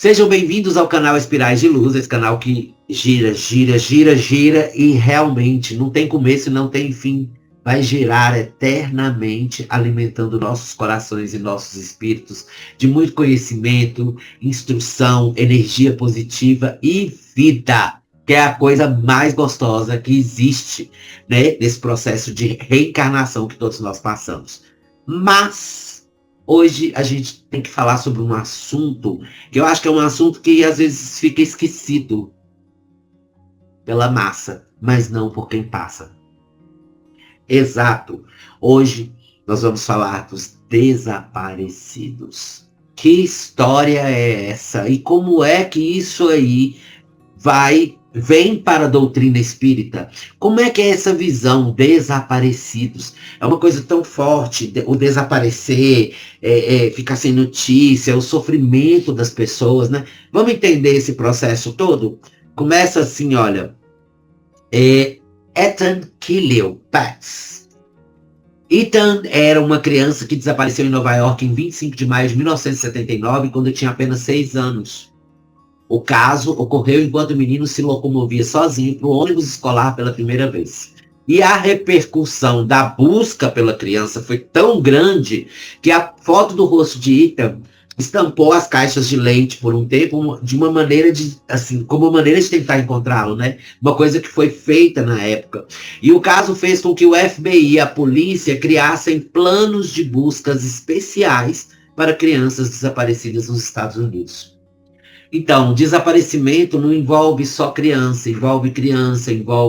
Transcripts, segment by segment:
Sejam bem-vindos ao canal Espirais de Luz, esse canal que gira, gira, gira, gira e realmente não tem começo e não tem fim. Vai girar eternamente, alimentando nossos corações e nossos espíritos de muito conhecimento, instrução, energia positiva e vida, que é a coisa mais gostosa que existe, né, nesse processo de reencarnação que todos nós passamos. Mas hoje a gente tem que falar sobre um assunto que eu acho que é um assunto que às vezes fica esquecido pela massa, mas não por quem passa. Exato. Hoje nós vamos falar dos desaparecidos. Que história é essa? E como é que isso aí vem para a doutrina espírita? Como é que é essa visão, desaparecidos? É uma coisa tão forte, o desaparecer, ficar sem notícia, o sofrimento das pessoas, né? Vamos entender esse processo todo? Começa assim, olha, Ethan Killiopatz. Ethan era uma criança que desapareceu em Nova York em 25 de maio de 1979, quando tinha apenas 6 anos. O caso ocorreu enquanto o menino se locomovia sozinho para o ônibus escolar pela primeira vez. E a repercussão da busca pela criança foi tão grande que a foto do rosto de Ethan estampou as caixas de leite por um tempo de uma maneira como uma maneira de tentar encontrá-lo, né? Uma coisa que foi feita na época. E o caso fez com que o FBI e a polícia criassem planos de buscas especiais para crianças desaparecidas nos Estados Unidos. Então, desaparecimento não envolve só criança, envolve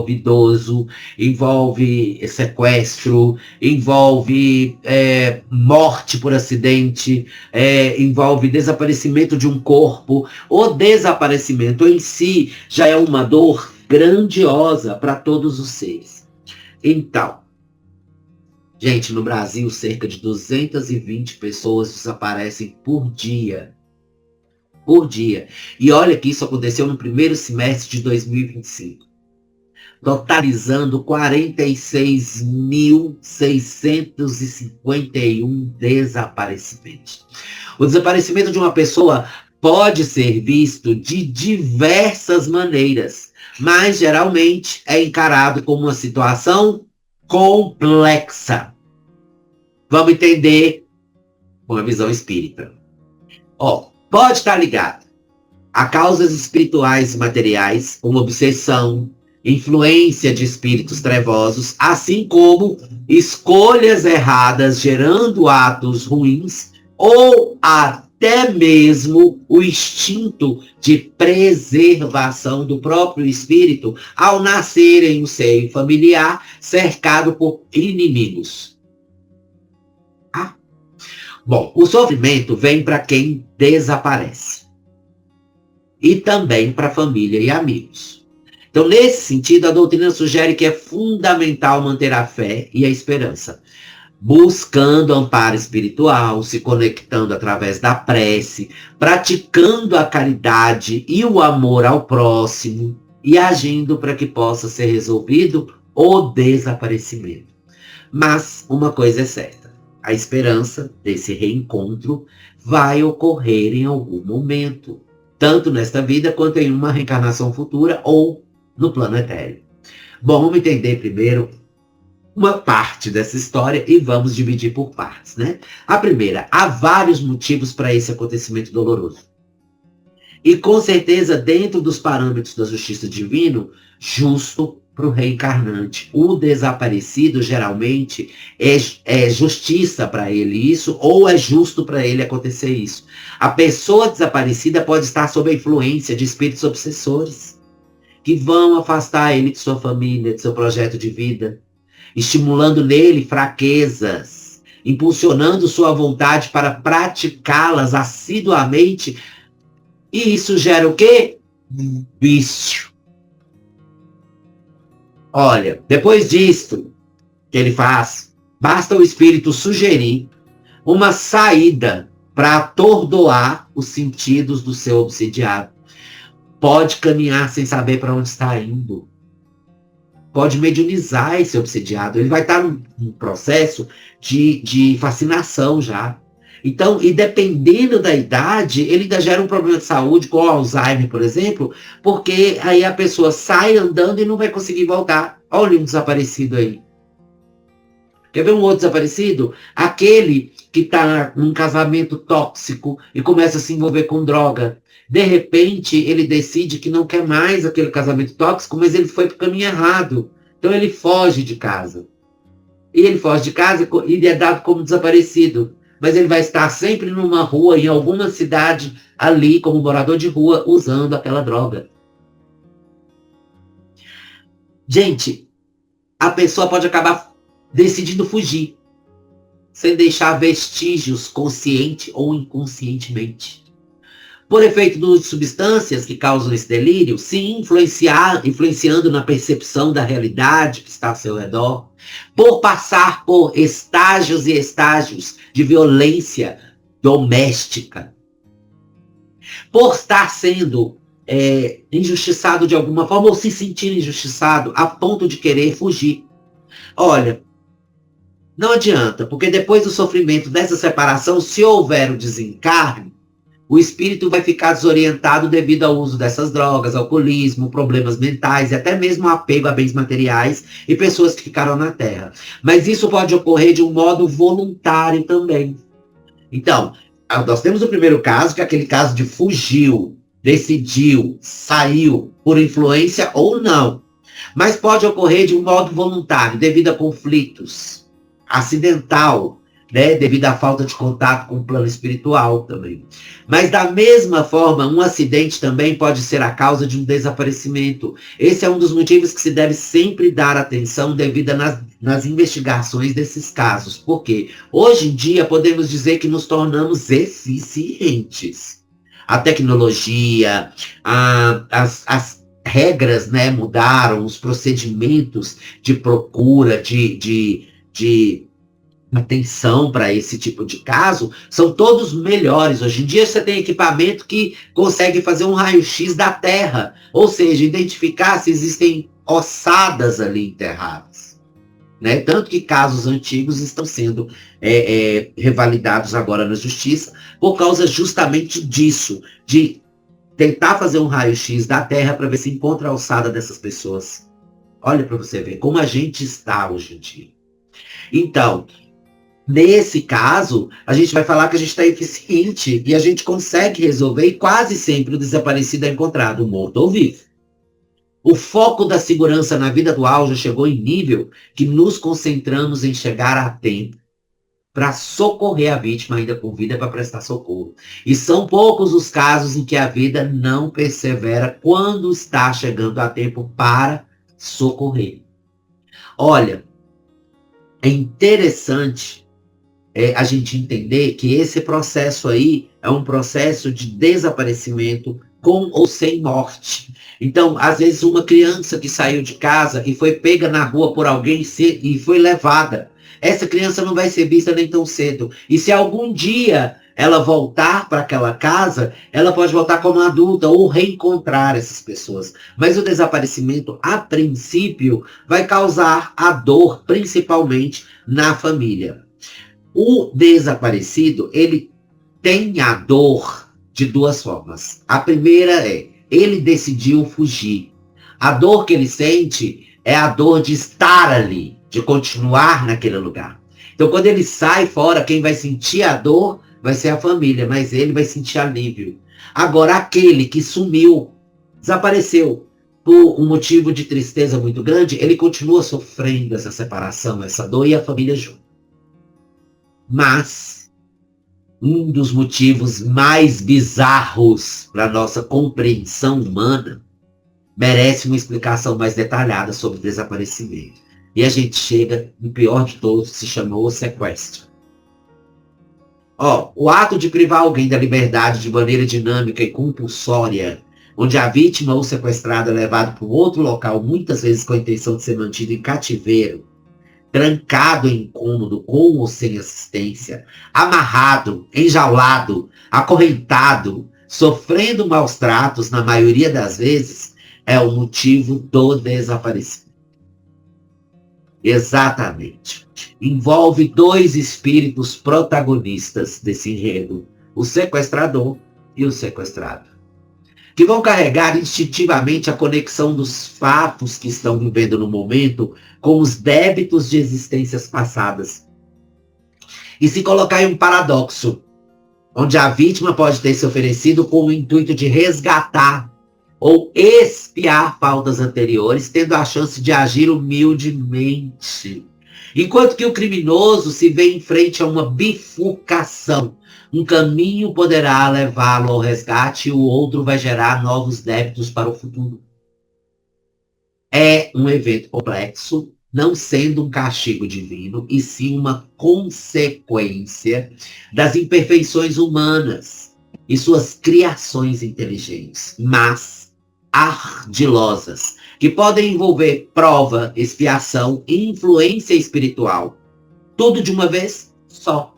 idoso, envolve sequestro, envolve morte por acidente, envolve desaparecimento de um corpo. O desaparecimento em si já é uma dor grandiosa para todos os seres. Então, gente, no Brasil, cerca de 220 pessoas desaparecem por dia. E olha que isso aconteceu no primeiro semestre de 2025, totalizando 46.651 desaparecimentos. O desaparecimento de uma pessoa pode ser visto de diversas maneiras, mas geralmente é encarado como uma situação complexa. Vamos entender com a visão espírita. Pode estar ligado a causas espirituais e materiais, como obsessão, influência de espíritos trevosos, assim como escolhas erradas gerando atos ruins, ou até mesmo o instinto de preservação do próprio espírito ao nascer em um seio familiar cercado por inimigos. Bom, o sofrimento vem para quem desaparece. E também para a família e amigos. Então, nesse sentido, a doutrina sugere que é fundamental manter a fé e a esperança, buscando amparo espiritual, se conectando através da prece, praticando a caridade e o amor ao próximo e agindo para que possa ser resolvido o desaparecimento. Mas uma coisa é certa. A esperança desse reencontro vai ocorrer em algum momento, tanto nesta vida quanto em uma reencarnação futura ou no plano etéreo. Bom, vamos entender primeiro uma parte dessa história e vamos dividir por partes, né? A primeira, há vários motivos para esse acontecimento doloroso. E com certeza, dentro dos parâmetros da justiça divina, justo para o reencarnante. O desaparecido, geralmente, é justiça para ele isso, ou é justo para ele acontecer isso. A pessoa desaparecida pode estar sob a influência de espíritos obsessores, que vão afastar ele de sua família, de seu projeto de vida, estimulando nele fraquezas, impulsionando sua vontade para praticá-las assiduamente. E isso gera o quê? Vício. Olha, depois disso que ele faz, basta o espírito sugerir uma saída para atordoar os sentidos do seu obsidiado. Pode caminhar sem saber para onde está indo. Pode mediunizar esse obsidiado. Ele vai estar num processo de fascinação já. Então, e dependendo da idade, ele ainda gera um problema de saúde, com Alzheimer, por exemplo, porque aí a pessoa sai andando e não vai conseguir voltar. Olha um desaparecido aí. Quer ver um outro desaparecido? Aquele que está num casamento tóxico e começa a se envolver com droga. De repente, ele decide que não quer mais aquele casamento tóxico, mas ele foi para o caminho errado. Então, ele foge de casa. E ele foge de casa e ele é dado como desaparecido. Mas ele vai estar sempre numa rua, em alguma cidade, ali, como morador de rua, usando aquela droga. Gente, a pessoa pode acabar decidindo fugir, sem deixar vestígios consciente ou inconscientemente. Por efeito de substâncias que causam esse delírio, sim, influenciando na percepção da realidade que está ao seu redor, por passar por estágios e estágios de violência doméstica, por estar sendo injustiçado de alguma forma ou se sentir injustiçado a ponto de querer fugir. Olha, não adianta, porque depois do sofrimento dessa separação, se houver o desencarne, o espírito vai ficar desorientado devido ao uso dessas drogas, alcoolismo, problemas mentais e até mesmo apego a bens materiais e pessoas que ficaram na Terra. Mas isso pode ocorrer de um modo voluntário também. Então, nós temos o primeiro caso, que é aquele caso de fugiu, decidiu, saiu por influência ou não. Mas pode ocorrer de um modo voluntário, devido a conflitos, acidental, né, devido à falta de contato com o plano espiritual também. Mas da mesma forma, um acidente também pode ser a causa de um desaparecimento. Esse é um dos motivos que se deve sempre dar atenção devida nas investigações desses casos. Porque hoje em dia podemos dizer que nos tornamos eficientes. A tecnologia, as regras, né, mudaram, os procedimentos de procura, de atenção para esse tipo de caso, são todos melhores. Hoje em dia você tem equipamento que consegue fazer um raio-x da terra, ou seja, identificar se existem ossadas ali enterradas. Né? Tanto que casos antigos estão sendo revalidados agora na justiça por causa justamente disso, de tentar fazer um raio-x da terra para ver se encontra a ossada dessas pessoas. Olha para você ver como a gente está hoje em dia. Então, nesse caso, a gente vai falar que a gente está eficiente e a gente consegue resolver e quase sempre o desaparecido é encontrado, morto ou vivo. O foco da segurança na vida atual já chegou em nível que nos concentramos em chegar a tempo para socorrer a vítima ainda com vida para prestar socorro. E são poucos os casos em que a vida não persevera quando está chegando a tempo para socorrer. Olha, é interessante a gente entender que esse processo aí é um processo de desaparecimento com ou sem morte. Então, às vezes, uma criança que saiu de casa e foi pega na rua por alguém e foi levada, essa criança não vai ser vista nem tão cedo. E se algum dia ela voltar para aquela casa, ela pode voltar como adulta ou reencontrar essas pessoas. Mas o desaparecimento, a princípio, vai causar a dor, principalmente na família. O desaparecido, ele tem a dor de duas formas. A primeira ele decidiu fugir. A dor que ele sente é a dor de estar ali, de continuar naquele lugar. Então, quando ele sai fora, quem vai sentir a dor vai ser a família, mas ele vai sentir alívio. Agora, aquele que sumiu, desapareceu, por um motivo de tristeza muito grande, ele continua sofrendo essa separação, essa dor e a família junto. Mas um dos motivos mais bizarros para a nossa compreensão humana merece uma explicação mais detalhada sobre o desaparecimento. E a gente chega no pior de todos, que se chamou sequestro. O ato de privar alguém da liberdade de maneira dinâmica e compulsória, onde a vítima ou sequestrado é levado para um outro local, muitas vezes com a intenção de ser mantido em cativeiro, trancado em cômodo com ou sem assistência, amarrado, enjaulado, acorrentado, sofrendo maus tratos, na maioria das vezes, é o motivo do desaparecimento. Exatamente. Envolve dois espíritos protagonistas desse enredo, o sequestrador e o sequestrado, que vão carregar instintivamente a conexão dos fatos que estão vivendo no momento com os débitos de existências passadas. E se colocar em um paradoxo, onde a vítima pode ter se oferecido com o intuito de resgatar ou expiar faltas anteriores, tendo a chance de agir humildemente. Enquanto que o criminoso se vê em frente a uma bifurcação. Um caminho poderá levá-lo ao resgate e o outro vai gerar novos débitos para o futuro. É um evento complexo, não sendo um castigo divino, e sim uma consequência das imperfeições humanas e suas criações inteligentes, mas ardilosas, que podem envolver prova, expiação e influência espiritual. Tudo de uma vez só.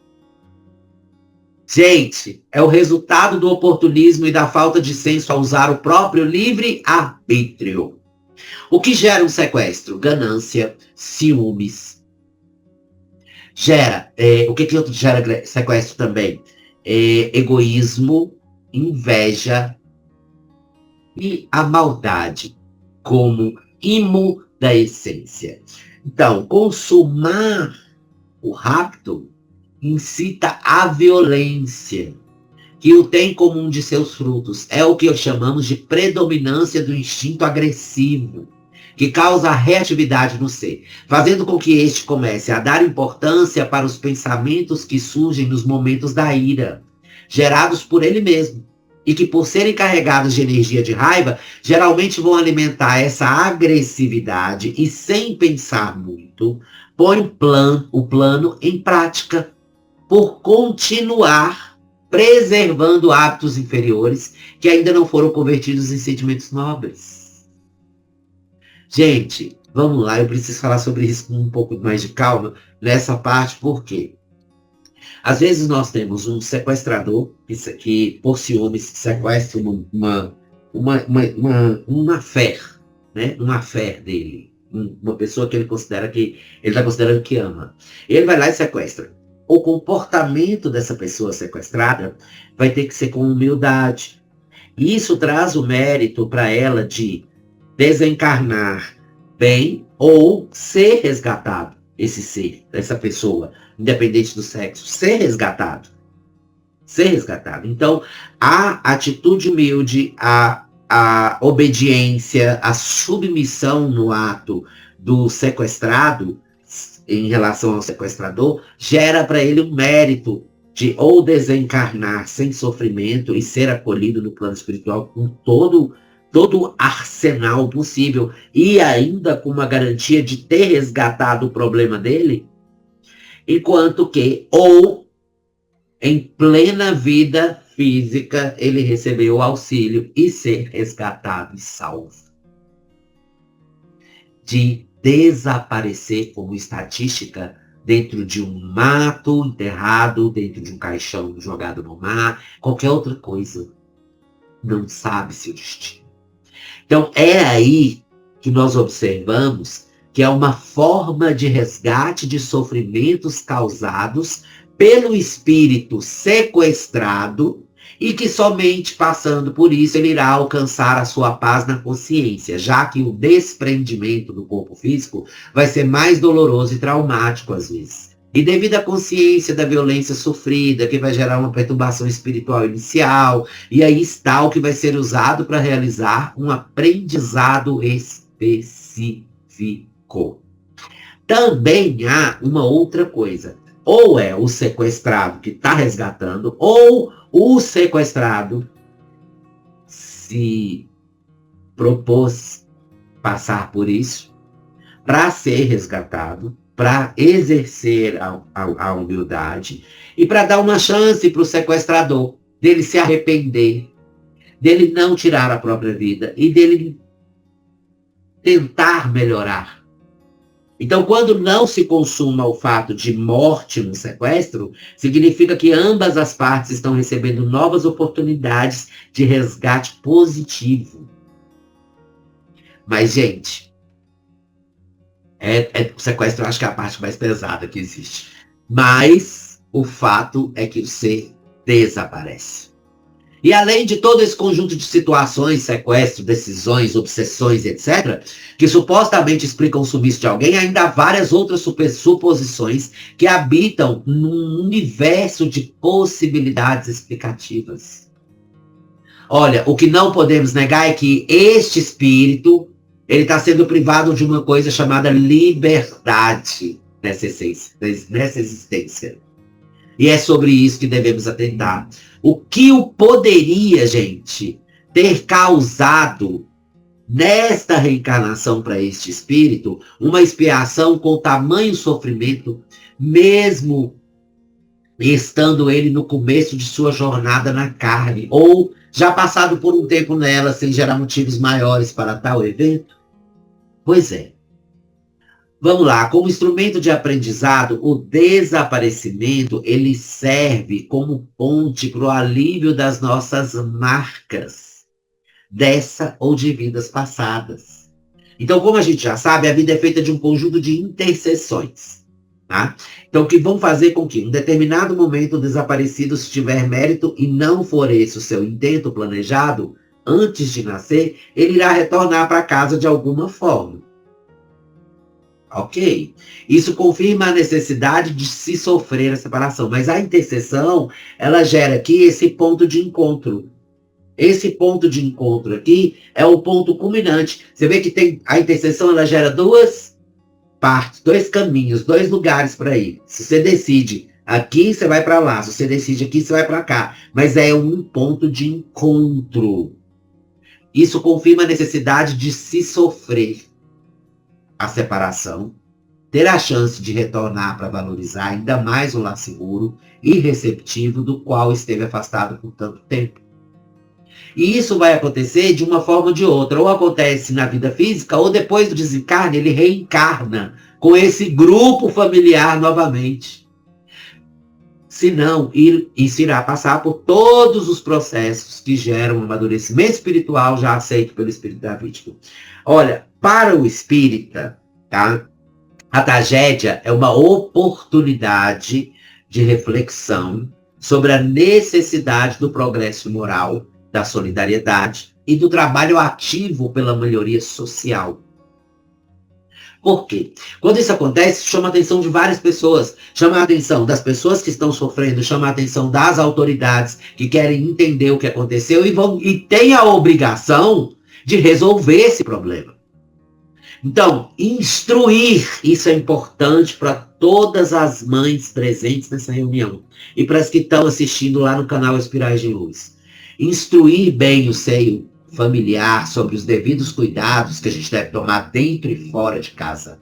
Gente, é o resultado do oportunismo e da falta de senso a usar o próprio livre-arbítrio. O que gera um sequestro? Ganância, ciúmes. O que gera sequestro também? Egoísmo, inveja e a maldade como imo da essência. Então, consumar o rapto incita a violência, que o tem como um de seus frutos. É o que chamamos de predominância do instinto agressivo, que causa a reatividade no ser, fazendo com que este comece a dar importância para os pensamentos que surgem nos momentos da ira, gerados por ele mesmo, e que, por serem carregados de energia de raiva, geralmente vão alimentar essa agressividade e, sem pensar muito, põe o plano em prática, por continuar preservando hábitos inferiores que ainda não foram convertidos em sentimentos nobres. Gente, vamos lá, eu preciso falar sobre isso com um pouco mais de calma nessa parte, porque às vezes nós temos um sequestrador que por ciúmes, sequestra uma fé, né? Uma fé dele, uma pessoa que ele considera que ele está considerando que ama. Ele vai lá e sequestra. O comportamento dessa pessoa sequestrada vai ter que ser com humildade. E isso traz o mérito para ela de desencarnar bem ou ser resgatado, esse ser, essa pessoa, independente do sexo, ser resgatado. Ser resgatado. Então, a atitude humilde, a obediência, a submissão no ato do sequestrado em relação ao sequestrador, gera para ele um mérito de ou desencarnar sem sofrimento e ser acolhido no plano espiritual com todo o arsenal possível e ainda com uma garantia de ter resgatado o problema dele, enquanto que, ou em plena vida física, ele recebeu o auxílio e ser resgatado e salvo de desaparecer como estatística dentro de um mato, enterrado, dentro de um caixão jogado no mar, qualquer outra coisa. Não sabe-se o destino. Então, é aí que nós observamos que é uma forma de resgate de sofrimentos causados pelo espírito sequestrado e que somente passando por isso ele irá alcançar a sua paz na consciência, já que o desprendimento do corpo físico vai ser mais doloroso e traumático às vezes. E devido à consciência da violência sofrida, que vai gerar uma perturbação espiritual inicial, e aí está o que vai ser usado para realizar um aprendizado específico. Também há uma outra coisa. Ou é o sequestrado que está resgatando, ou o sequestrado se propôs passar por isso para ser resgatado, para exercer a humildade e para dar uma chance para o sequestrador dele se arrepender, dele não tirar a própria vida e dele tentar melhorar. Então, quando não se consuma o fato de morte no sequestro, significa que ambas as partes estão recebendo novas oportunidades de resgate positivo. Mas, gente, O sequestro eu acho que é a parte mais pesada que existe. Mas o fato é que o ser desaparece. E além de todo esse conjunto de situações, sequestro, decisões, obsessões, etc., que supostamente explicam o sumiço de alguém, ainda há várias outras suposições que habitam num universo de possibilidades explicativas. Olha, o que não podemos negar é que este espírito, ele está sendo privado de uma coisa chamada liberdade nessa existência. E é sobre isso que devemos atentar. O que o poderia, gente, ter causado nesta reencarnação para este espírito uma expiação com tamanho sofrimento, mesmo estando ele no começo de sua jornada na carne, ou já passado por um tempo nela, sem gerar motivos maiores para tal evento? Pois é. Vamos lá, como instrumento de aprendizado, o desaparecimento, ele serve como ponte para o alívio das nossas marcas, dessa ou de vidas passadas. Então, como a gente já sabe, a vida é feita de um conjunto de interseções. Tá? Então, que vão fazer com que, em um determinado momento, o desaparecido, se tiver mérito e não for esse o seu intento planejado, antes de nascer, ele irá retornar para casa de alguma forma. Ok? Isso confirma a necessidade de se sofrer a separação. Mas a intercessão, ela gera aqui esse ponto de encontro. Esse ponto de encontro aqui é o ponto culminante. Você vê que tem a intercessão, ela gera duas partes, dois caminhos, dois lugares para ir. Se você decide aqui, você vai para lá. Se você decide aqui, você vai para cá. Mas é um ponto de encontro. Isso confirma a necessidade de se sofrer a separação, ter a chance de retornar para valorizar ainda mais o lar seguro e receptivo do qual esteve afastado por tanto tempo. E isso vai acontecer de uma forma ou de outra. Ou acontece na vida física, ou depois do desencarne, ele reencarna com esse grupo familiar novamente. Se não, isso irá passar por todos os processos que geram um amadurecimento espiritual já aceito pelo espírito da vítima. Olha, para o espírita, tá? A tragédia é uma oportunidade de reflexão sobre a necessidade do progresso moral, da solidariedade e do trabalho ativo pela melhoria social. Por quê? Quando isso acontece, chama a atenção de várias pessoas. Chama a atenção das pessoas que estão sofrendo, chama a atenção das autoridades que querem entender o que aconteceu e têm a obrigação de resolver esse problema. Então, instruir, isso é importante para todas as mães presentes nessa reunião e para as que estão assistindo lá no canal Espirais de Luz. Instruir bem o seio familiar sobre os devidos cuidados que a gente deve tomar dentro e fora de casa.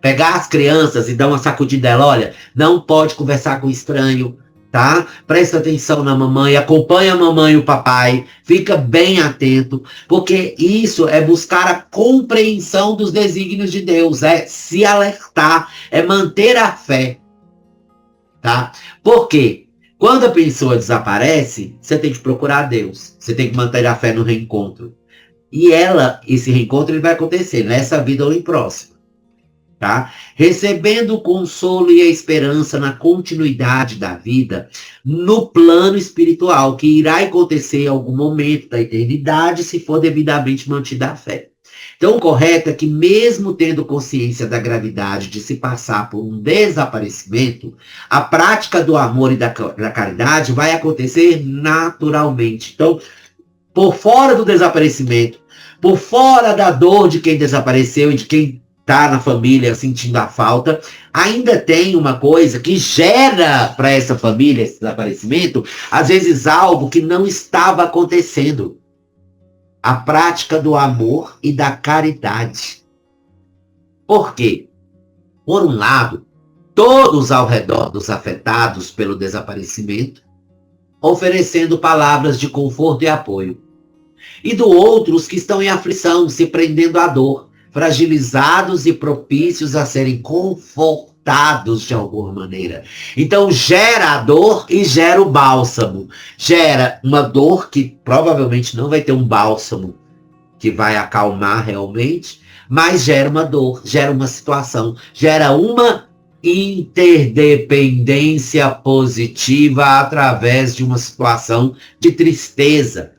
Pegar as crianças e dar uma sacudida dela, olha, não pode conversar com estranho, tá? Presta atenção na mamãe, acompanha a mamãe e o papai, fica bem atento, porque isso é buscar a compreensão dos desígnios de Deus, é se alertar, é manter a fé, tá? Por quê? Quando a pessoa desaparece, você tem que procurar Deus, você tem que manter a fé no reencontro. E esse reencontro ele vai acontecer nessa vida ou em próxima. Tá? Recebendo o consolo e a esperança na continuidade da vida no plano espiritual, que irá acontecer em algum momento da eternidade, se for devidamente mantida a fé. Então, o correto é que, mesmo tendo consciência da gravidade de se passar por um desaparecimento, a prática do amor e da caridade vai acontecer naturalmente. Então, por fora do desaparecimento, por fora da dor de quem desapareceu e de quem está na família sentindo a falta, ainda tem uma coisa que gera para essa família esse desaparecimento, às vezes algo que não estava acontecendo. A prática do amor e da caridade. Por quê? Por um lado, todos ao redor dos afetados pelo desaparecimento, oferecendo palavras de conforto e apoio. E do outro, os que estão em aflição, se prendendo à dor, fragilizados e propícios a serem confortados de alguma maneira. Então gera a dor e gera o bálsamo. Gera uma dor que provavelmente não vai ter um bálsamo que vai acalmar realmente, mas gera uma dor, gera uma situação, gera uma interdependência positiva através de uma situação de tristeza,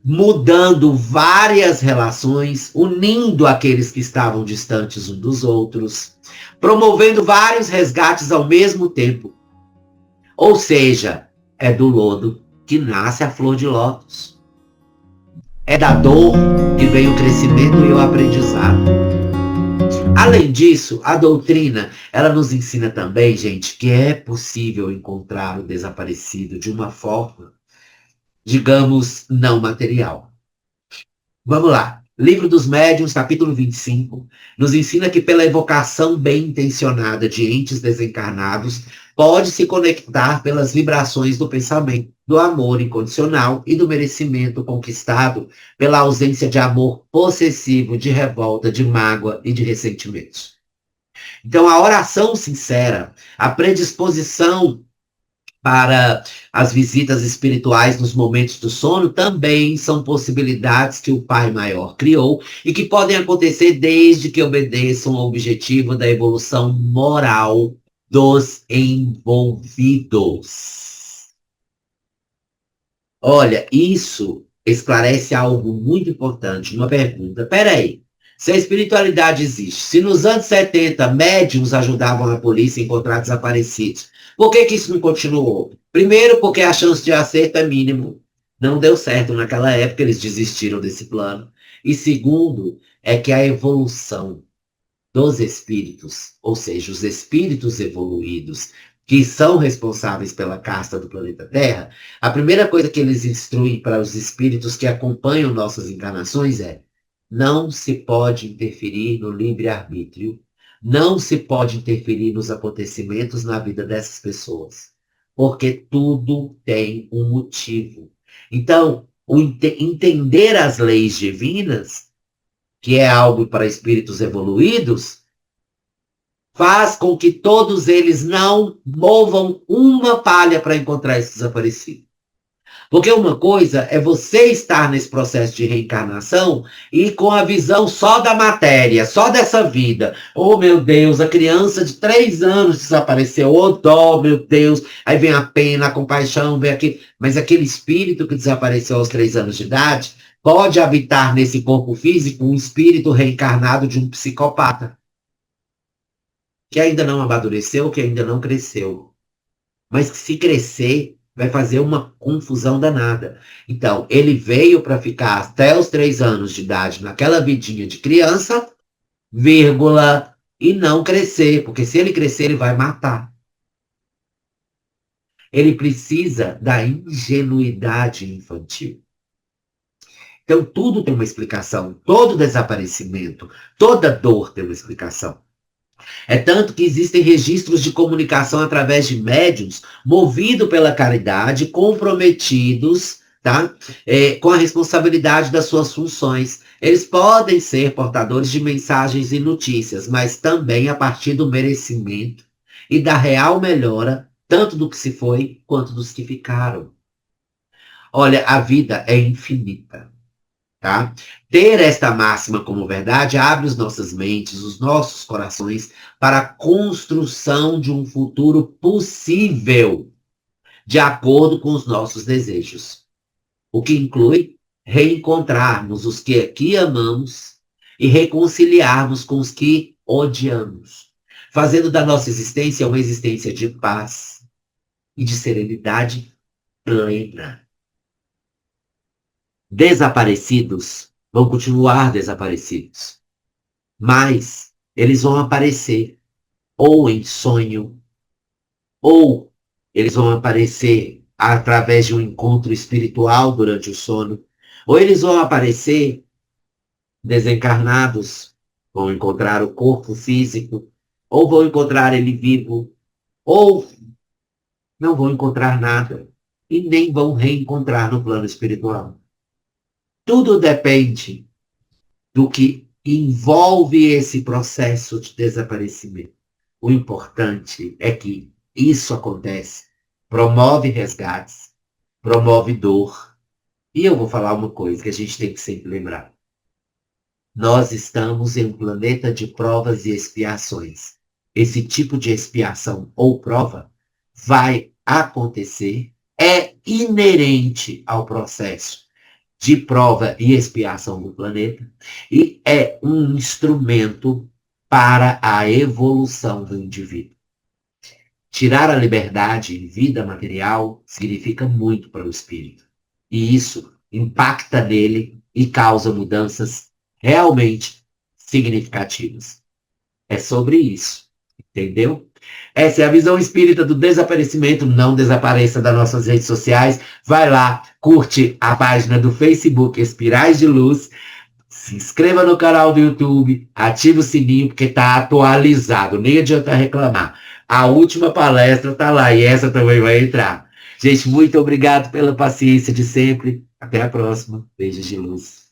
mudando várias relações, unindo aqueles que estavam distantes uns dos outros, promovendo vários resgates ao mesmo tempo. Ou seja, é do lodo que nasce a flor de lótus. É da dor que vem o crescimento e o aprendizado. Além disso, a doutrina, ela nos ensina também, gente, que é possível encontrar o desaparecido de uma forma, digamos, não material. Vamos lá. Livro dos Médiuns, capítulo 25, nos ensina que pela evocação bem intencionada de entes desencarnados, pode se conectar pelas vibrações do pensamento, do amor incondicional e do merecimento conquistado pela ausência de amor possessivo, de revolta, de mágoa e de ressentimentos. Então, a oração sincera, a predisposição para as visitas espirituais nos momentos do sono também são possibilidades que o Pai Maior criou e que podem acontecer desde que obedeçam ao objetivo da evolução moral dos envolvidos. Olha, isso esclarece algo muito importante, uma pergunta. Peraí, se a espiritualidade existe, se nos anos 70 médiums ajudavam a polícia a encontrar desaparecidos, por que isso não continuou? Primeiro, porque a chance de acerto é mínimo. Não deu certo naquela época, eles desistiram desse plano. E segundo, é que a evolução dos espíritos, ou seja, os espíritos evoluídos, que são responsáveis pela casta do planeta Terra, a primeira coisa que eles instruem para os espíritos que acompanham nossas encarnações é: não se pode interferir no livre-arbítrio, não se pode interferir nos acontecimentos na vida dessas pessoas, porque tudo tem um motivo. Então, entender as leis divinas, que é algo para espíritos evoluídos, faz com que todos eles não movam uma palha para encontrar esse desaparecido. Porque uma coisa é você estar nesse processo de reencarnação e com a visão só da matéria, só dessa vida. Oh, meu Deus, a criança de 3 anos desapareceu. Oh, dó, meu Deus. Aí vem a pena, a compaixão, vem aqui. Mas aquele espírito que desapareceu aos 3 anos de idade pode habitar nesse corpo físico um espírito reencarnado de um psicopata, que ainda não amadureceu, que ainda não cresceu. Mas que se crescer, vai fazer uma confusão danada. Então, ele veio para ficar até os 3 anos de idade naquela vidinha de criança, vírgula, e não crescer, porque se ele crescer, ele vai matar. Ele precisa da ingenuidade infantil. Então, tudo tem uma explicação. Todo desaparecimento, toda dor tem uma explicação. É tanto que existem registros de comunicação através de médiuns movidos pela caridade, comprometidos, tá? Com a responsabilidade das suas funções. Eles podem ser portadores de mensagens e notícias, mas também a partir do merecimento e da real melhora, tanto do que se foi quanto dos que ficaram. Olha, a vida é infinita. Tá? Ter esta máxima como verdade abre as nossas mentes, os nossos corações para a construção de um futuro possível, de acordo com os nossos desejos. O que inclui reencontrarmos os que aqui amamos e reconciliarmos com os que odiamos, fazendo da nossa existência uma existência de paz e de serenidade plena. Desaparecidos vão continuar desaparecidos, mas eles vão aparecer ou em sonho, ou eles vão aparecer através de um encontro espiritual durante o sono, ou eles vão aparecer desencarnados, vão encontrar o corpo físico, ou vão encontrar ele vivo, ou não vão encontrar nada e nem vão reencontrar no plano espiritual. Tudo depende do que envolve esse processo de desaparecimento. O importante é que isso acontece, promove resgates, promove dor. E eu vou falar uma coisa que a gente tem que sempre lembrar. Nós estamos em um planeta de provas e expiações. Esse tipo de expiação ou prova vai acontecer, é inerente ao processo de prova e expiação do planeta e é um instrumento para a evolução do indivíduo. Tirar a liberdade em vida material significa muito para o espírito. E isso impacta nele e causa mudanças realmente significativas. É sobre isso, entendeu? Essa é a visão espírita do desaparecimento. Não desapareça das nossas redes sociais. Vai lá, curte a página do Facebook Espirais de Luz. Se inscreva no canal do YouTube, ative o sininho, porque está atualizado. Nem adianta reclamar. A última palestra está lá e essa também vai entrar. Gente, muito obrigado pela paciência de sempre. Até a próxima. Beijos de luz.